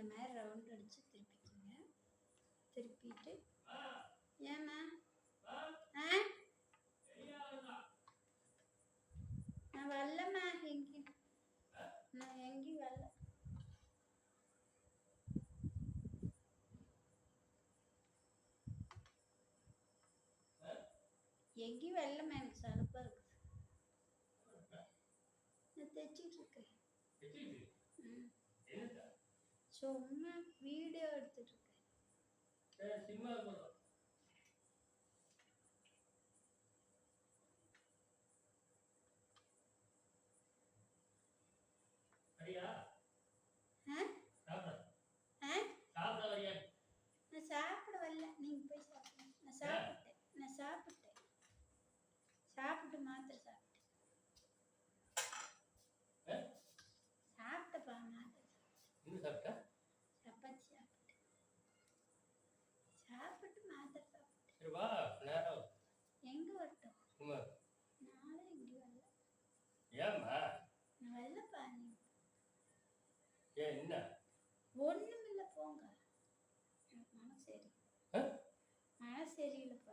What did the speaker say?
இந்த மாதிரி ரவுண்ட் அடித்து திருப்பிக்கோங்க. திருப்பிட்டு ஏம்மா நான் வரலம்மா, நான் எங்கேயும் வரல. எங்கேயும் வரலம்மா, எனக்கு சலுப்பா இருக்குது. நான் தைச்சிட்டு இருக்கேன். சும்மா வீடியோ எடுத்துட்டு இருக்கேன். நான் சாப்பிட வரல, நீங்க போய் சாப்பிடுங்க. நான் சாப்பிட்டேன். சாப்பிட்டு மாத்திரை சாப்பிட்டப்பா, மாத்திரை சப்பாத்தி சாப்பிட்டு மாத்திரை சாப்பிட்டேன். எங்க வரட்டும்? நாளை எங்க வரல. நான் வரலப்பா. ஒண்ணுமில்ல, போங்க. எனக்கு மனசு சரியில்லைப்பா.